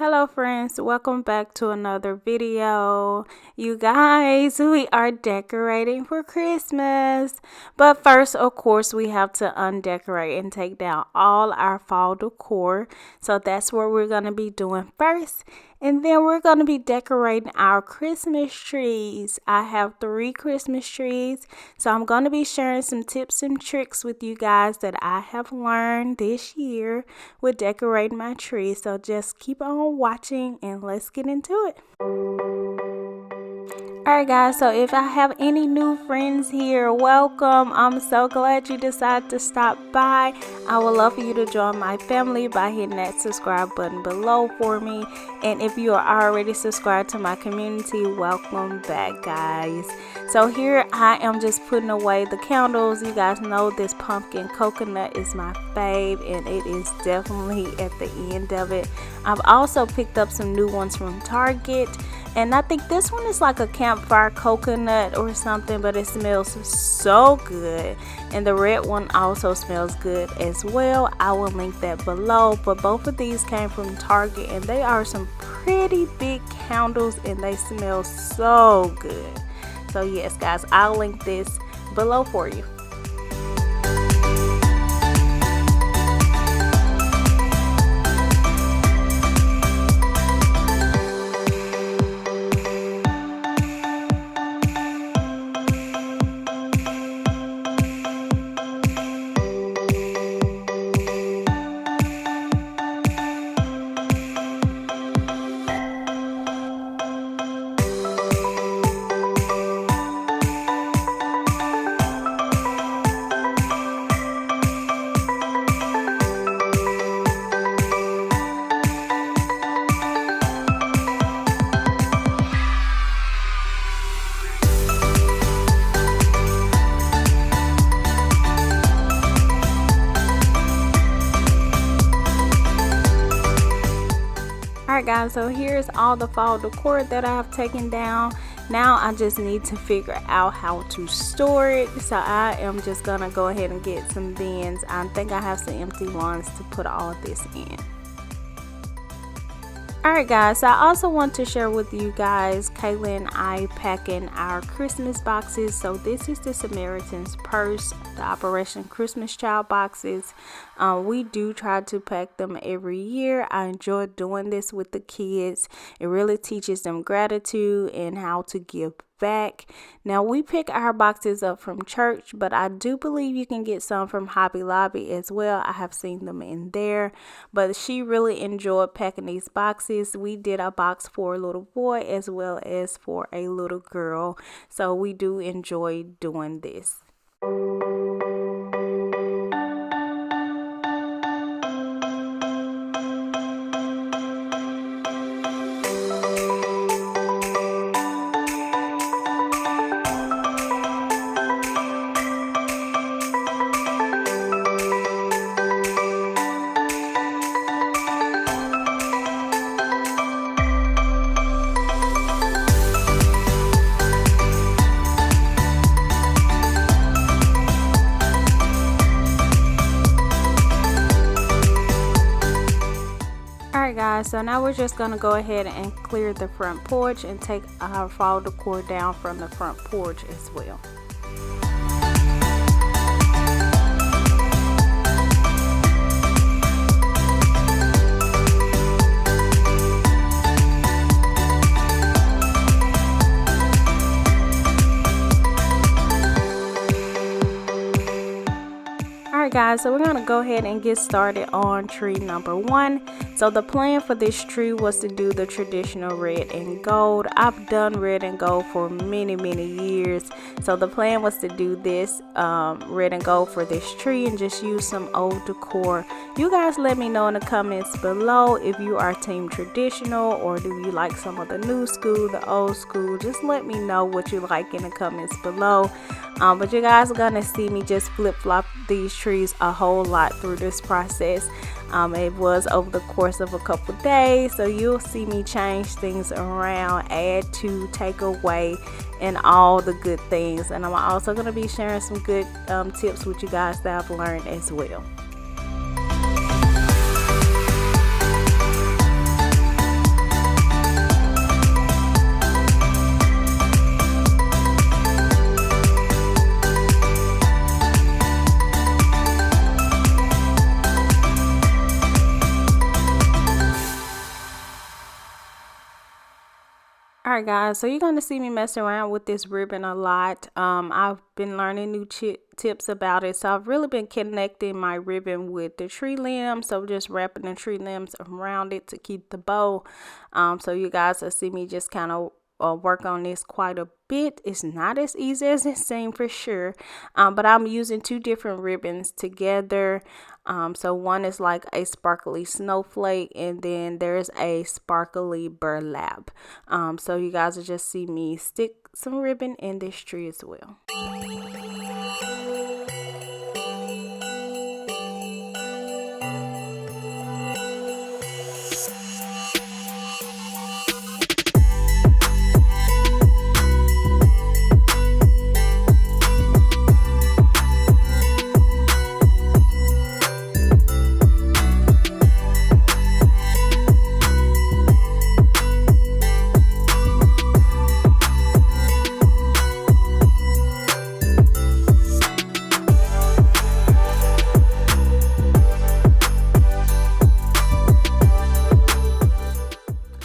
Hello friends, welcome back to another video. You guys, we are decorating for Christmas. But first, of course, we have to undecorate and take down all our fall decor. So that's what we're going to be doing first. And then we're going to be decorating our Christmas trees. I have 3 Christmas trees. So I'm going to be sharing some tips and tricks with you guys that I have learned this year with decorating my tree. So just keep on watching and let's get into it. Alright guys, so if I have any new friends here, welcome. I'm so glad you decided to stop by. I would love for you to join my family by hitting that subscribe button below for me. And if you are already subscribed to my community, welcome back guys. So here I am just putting away the candles. You guys know this pumpkin coconut is my fave and it is definitely at the end of it. I've also picked up some new ones from Target. And I think this one is like a campfire coconut or something, but it smells so good. And the red one also smells good as well. I will link that below. But both of these came from Target and they are some pretty big candles and they smell so good. So yes guys, I'll link this below for you. Alright guys, so here's all the fall decor that I have taken down. Now I just need to figure out how to store it. So I am just gonna go ahead and get some bins. I think I have some empty ones to put all of this in. Alright guys, so I also want to share with you guys, Kayla and I packing our Christmas boxes. So this is the Samaritan's Purse, the Operation Christmas Child boxes. We do try to pack them every year. I enjoy doing this with the kids. It really teaches them gratitude and how to give back. Now we pick our boxes up from church, but I do believe you can get some from Hobby Lobby as well. I have seen them in there, but she really enjoyed packing these boxes. We did a box for a little boy as well as for a little girl, so we do enjoy doing this. Alright guys, so now we're just going to go ahead and clear the front porch and take our fall decor down from the front porch as well. Alright guys, so we're going to go ahead and get started on tree number 1. So the plan for this tree was to do the traditional red and gold. I've done red and gold for many years. So the plan was to do this red and gold for this tree and just use some old decor. You guys let me know in the comments below if you are team traditional or do you like some of the new school, the old school. Just let me know what you like in the comments below. But you guys are gonna see me just flip-flop these trees a whole lot through this process. It was over the course of a couple days, so you'll see me change things around, add to, take away, and all the good things. And I'm also going to be sharing some good tips with you guys that I've learned as well. Alright guys, so you're going to see me mess around with this ribbon a lot. I've been learning new tips about it. So I've really been connecting my ribbon with the tree limbs. So just wrapping the tree limbs around it to keep the bow. So you guys will see me just kind of work on this quite a bit. It's not as easy as it seems for sure, but I'm using two different ribbons together. So one is like a sparkly snowflake, and then there's a sparkly burlap. So you guys will just see me stick some ribbon in this tree as well.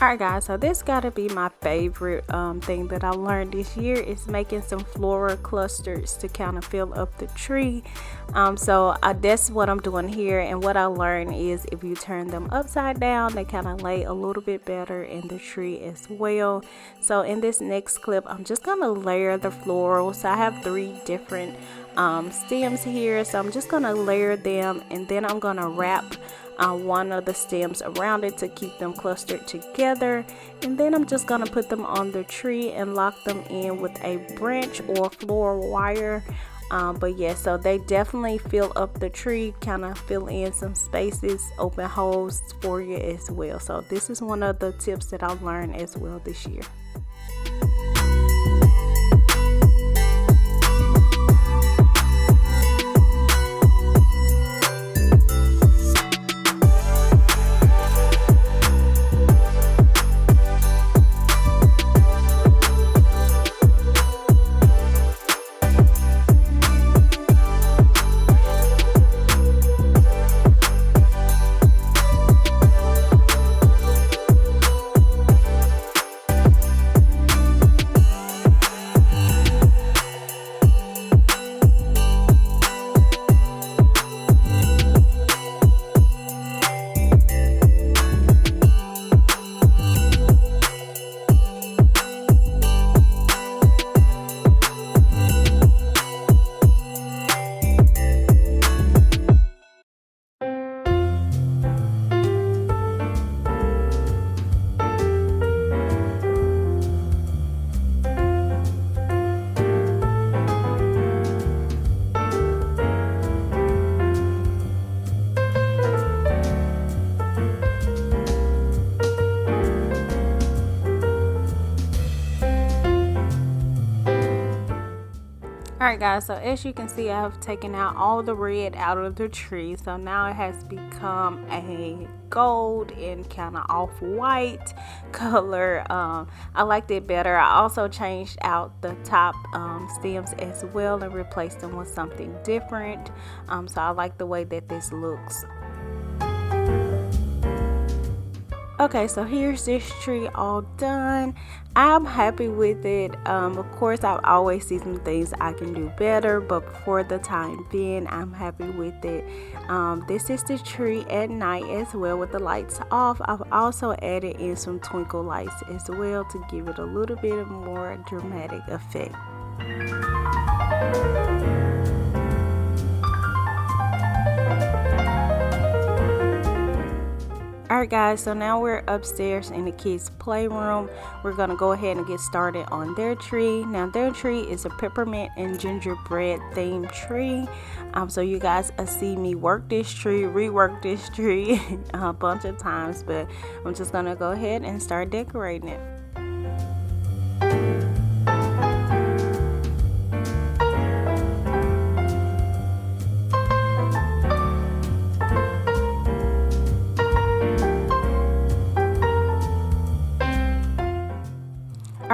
Alright guys, so this gotta be my favorite thing that I learned this year is making some floral clusters to kind of fill up the tree. So that's what I'm doing here, and what I learned is if you turn them upside down, they kind of lay a little bit better in the tree as well. So in this next clip, I'm just gonna layer the florals. So I have 3 different stems here, so I'm just gonna layer them, and then I'm gonna wrap one of the stems around it to keep them clustered together, and then I'm just gonna put them on the tree and lock them in with a branch or floral wire. But yeah, so they definitely fill up the tree, kind of fill in some spaces, open holes for you as well. So this is one of the tips that I've learned as well this year. Alright guys, so as you can see, I have taken out all the red out of the tree. So now it has become a gold and kind of off-white color. I liked it better. I also changed out the top stems as well and replaced them with something different. So I like the way that this looks. Okay, so here's this tree all done. I'm happy with it. Of course, I've always seen some things I can do better, but for the time being, I'm happy with it. This is the tree at night as well with the lights off. I've also added in some twinkle lights as well to give it a little bit more dramatic effect. Alright guys, so now we're upstairs in the kids' playroom. We're going to go ahead and get started on their tree. Now their tree is a peppermint and gingerbread themed tree. So you guys see me work this tree, rework this tree a bunch of times, but I'm just going to go ahead and start decorating it.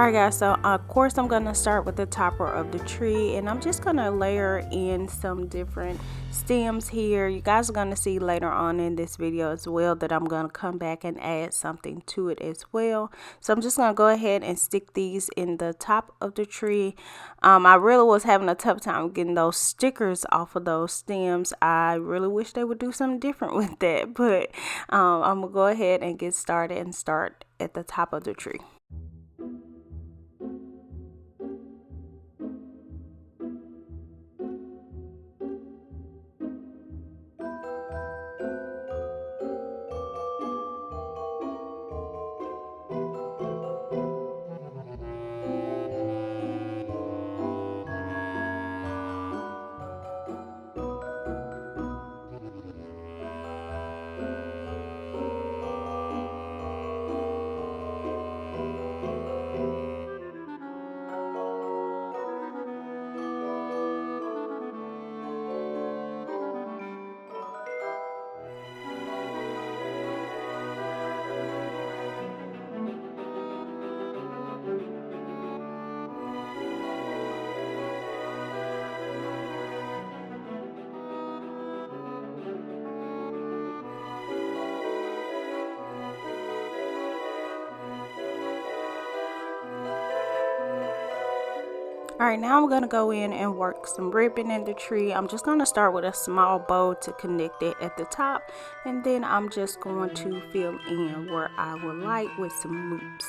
Alright guys, so of course I'm going to start with the topper of the tree, and I'm just going to layer in some different stems here. You guys are going to see later on in this video as well that I'm going to come back and add something to it as well. So I'm just going to go ahead and stick these in the top of the tree. I really was having a tough time getting those stickers off of those stems. I really wish they would do something different with that, but I'm going to go ahead and get started and start at the top of the tree. Alright, now I'm going to go in and work some ribbon in the tree. I'm just going to start with a small bow to connect it at the top, and then I'm just going to fill in where I would like with some loops.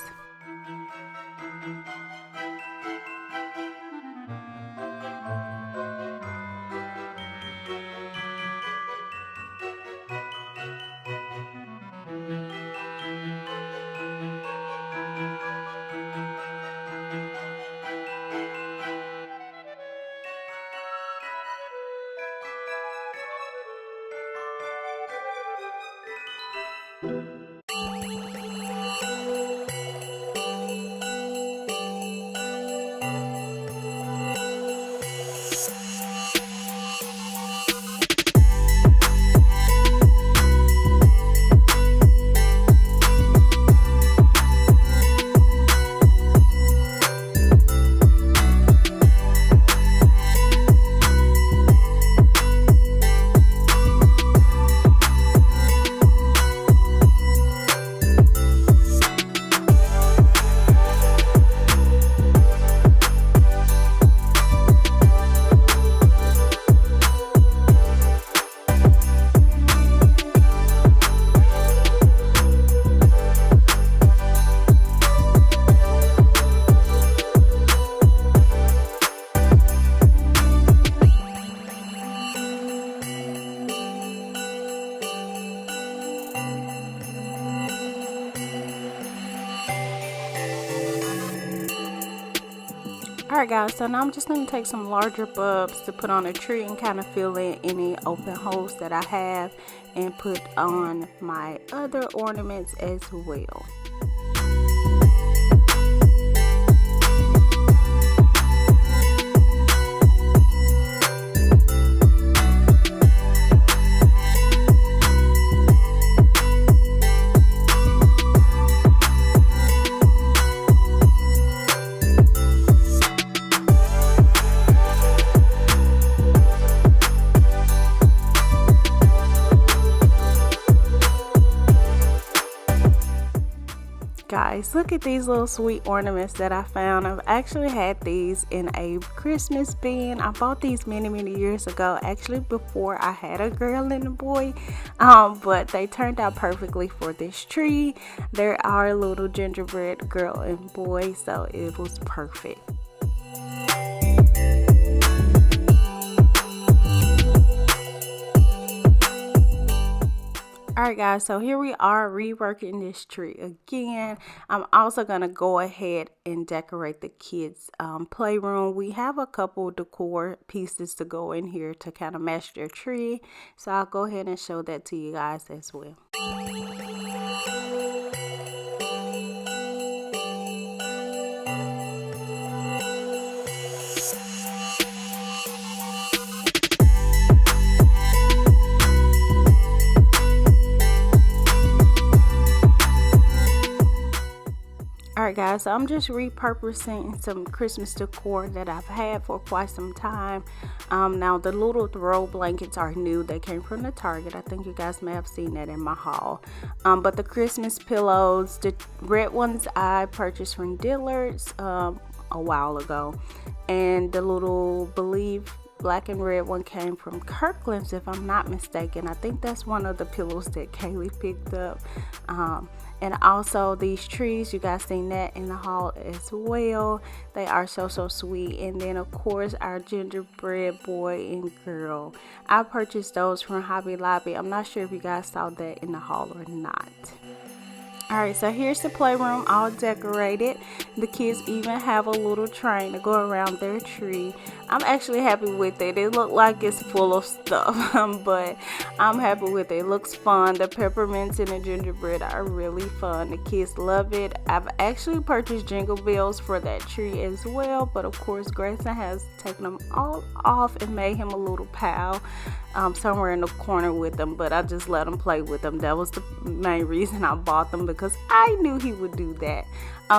Alright guys, so now I'm just going to take some larger bulbs to put on a tree and kind of fill in any open holes that I have and put on my other ornaments as well. Guys, look at these little sweet ornaments that I found. I've actually had these in a Christmas bin. I bought these many years ago, actually before I had a girl and a boy, but they turned out perfectly for this tree. There are a little gingerbread girl and boy, so it was perfect. Alright guys, so here we are reworking this tree again. I'm also going to go ahead and decorate the kids' playroom. We have a couple decor pieces to go in here to kind of match their tree. So I'll go ahead and show that to you guys as well. Alright guys, so I'm just repurposing some Christmas decor that I've had for quite some time. Now the little throw blankets are new. They came from the Target. I think you guys may have seen that in my haul. But the Christmas pillows, the red ones I purchased from Dillard's a while ago. And the little Believe black and red one came from Kirkland's, if I'm not mistaken. I think that's one of the pillows that Kaylee picked up. And also these trees, you guys seen that in the haul as well. They are so sweet. And then of course our gingerbread boy and girl, I purchased those from Hobby Lobby. I'm not sure if you guys saw that in the haul or not. Alright, so here's the playroom all decorated. The kids even have a little train to go around their tree. I'm actually happy with it. It looked like it's full of stuff, but I'm happy with it. It looks fun. The peppermints and the gingerbread are really fun. The kids love it. I've actually purchased jingle bells for that tree as well, but of course Grayson has taken them all off and made him a little pile somewhere in the corner with them, but I just let him play with them. That was the main reason I bought them, because I knew he would do that.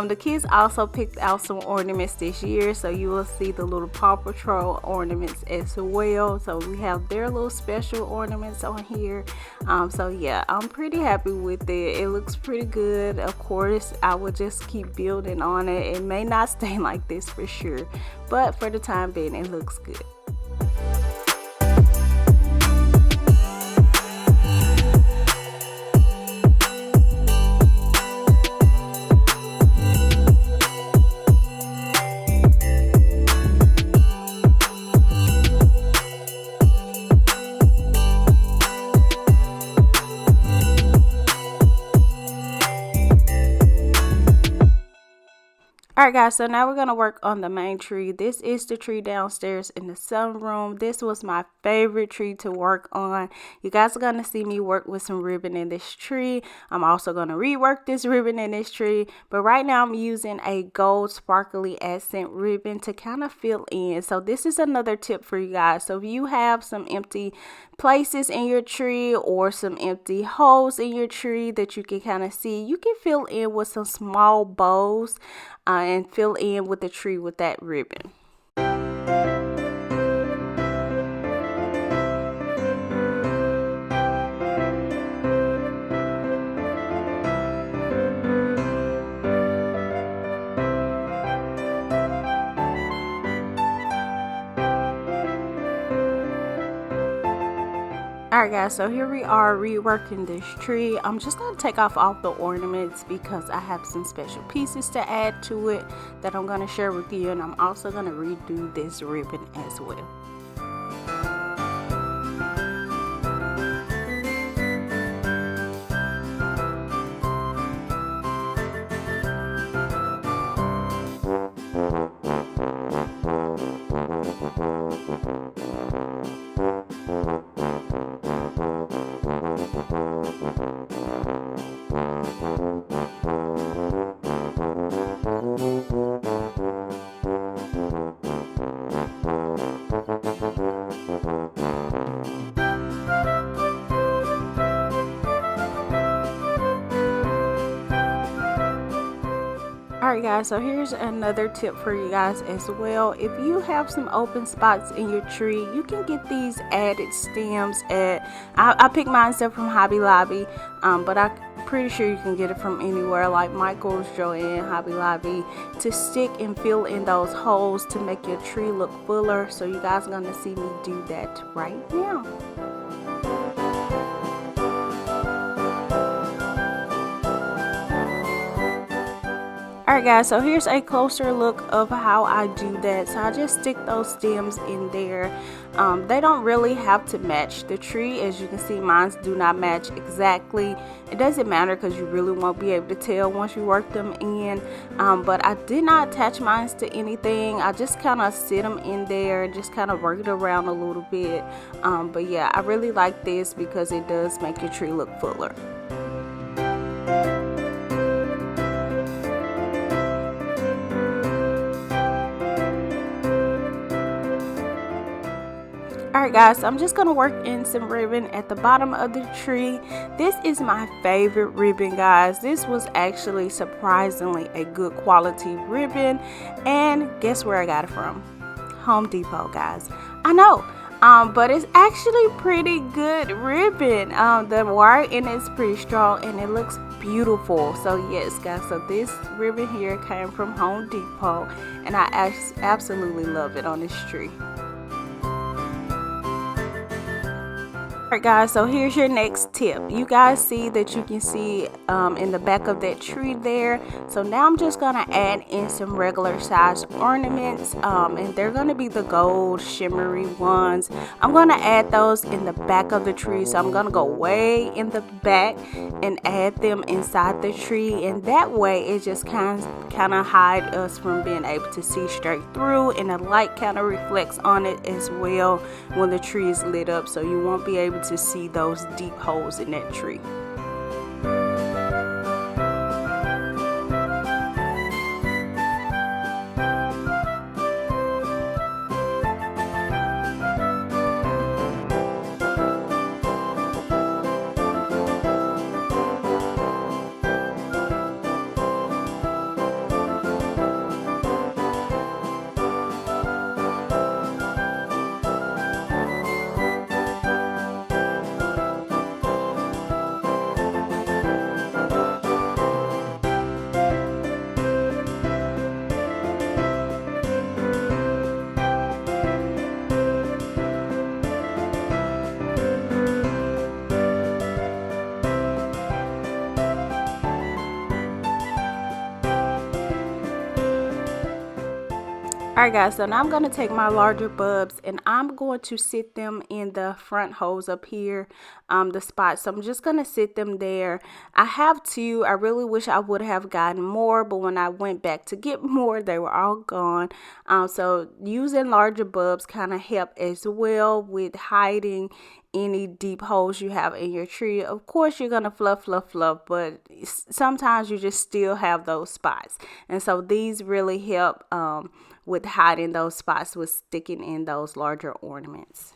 The kids also picked out some ornaments this year, so you will see the little Paw Patrol ornaments as well. So we have their little special ornaments on here. So yeah, I'm pretty happy with it. It looks pretty good. Of course, I will just keep building on it. It may not stay like this for sure, but for the time being, it looks good. Alright guys, so now we're going to work on the main tree. This is the tree downstairs in the sunroom. This was my favorite tree to work on. You guys are going to see me work with some ribbon in this tree. I'm also going to rework this ribbon in this tree. But right now I'm using a gold sparkly accent ribbon to kind of fill in. So this is another tip for you guys. So if you have some empty places in your tree or some empty holes in your tree that you can kind of see, you can fill in with some small bows and fill in with the tree with that ribbon. Alright guys, so here we are reworking this tree. I'm just going to take off all the ornaments because I have some special pieces to add to it that I'm going to share with you, and I'm also going to redo this ribbon as well. Alright guys, so here's another tip for you guys as well. If you have some open spots in your tree, you can get these added stems at, I picked mine up from Hobby Lobby, but I'm pretty sure you can get it from anywhere like Michael's, Joann, Hobby Lobby, to stick and fill in those holes to make your tree look fuller. So you guys are going to see me do that right now. Alright guys, so here's a closer look of how I do that. So I just stick those stems in there. They don't really have to match the tree. As you can see, mine do not match exactly. It doesn't matter because you really won't be able to tell once you work them in. But I did not attach mine to anything. I just kind of sit them in there and just kind of work it around a little bit. But yeah, I really like this because it does make your tree look fuller. Alright guys, so I'm just going to work in some ribbon at the bottom of the tree. This is my favorite ribbon, guys. This was actually surprisingly a good quality ribbon. And guess where I got it from? Home Depot, guys. I know, but it's actually pretty good ribbon. The wire in it is pretty strong and it looks beautiful. So yes guys, so this ribbon here came from Home Depot and I absolutely love it on this tree. Alright guys, so here's your next tip. You guys see that you can see in the back of that tree there. So now I'm just going to add in some regular size ornaments, and they're going to be the gold shimmery ones. I'm going to add those in the back of the tree. So I'm going to go way in the back and add them inside the tree, and that way it just kind of hide us from being able to see straight through, and the light kind of reflects on it as well when the tree is lit up, so you won't be able to see those deep holes in that tree. Alright guys, so now I'm going to take my larger bulbs and I'm going to sit them in the front holes up here, the spots. So I'm just going to sit them there. I have two. I really wish I would have gotten more, but when I went back to get more, they were all gone. So using larger bulbs kind of help as well with hiding any deep holes you have in your tree. Of course you're gonna fluff, but sometimes you just still have those spots, and so these really help with hiding those spots with sticking in those larger ornaments.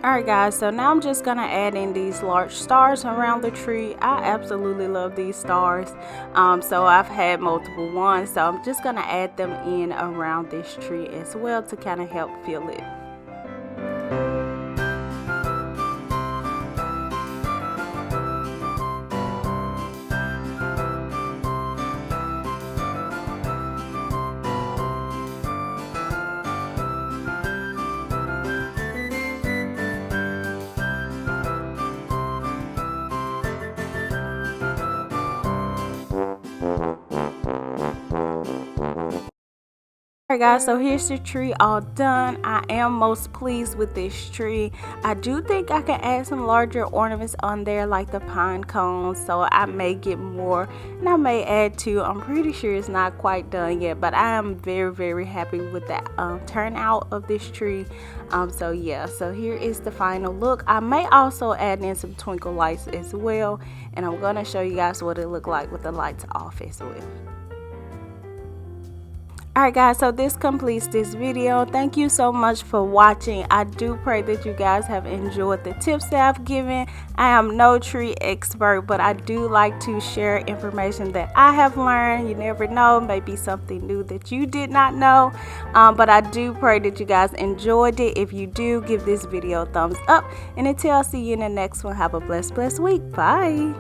Alright guys, so now I'm just going to add in these large stars around the tree. I absolutely love these stars. So I've had multiple ones, so I'm just going to add them in around this tree as well to kind of help fill it. Alright guys, so here's the tree all done. I am most pleased with this tree. I do think I can add some larger ornaments on there like the pine cones, so I may get more and I may add two. I'm pretty sure it's not quite done yet, but I am very happy with the turnout of this tree. So yeah, so here is the final look. I may also add in some twinkle lights as well, and I'm going to show you guys what it looked like with the lights off as well. Alright guys, so this completes this video. Thank you so much for watching. I do pray that you guys have enjoyed the tips that I've given. I am no tree expert, but I do like to share information that I have learned. You never know, maybe something new that you did not know. But I do pray that you guys enjoyed it. If you do, give this video a thumbs up. And until I see you in the next one, have a blessed week. Bye.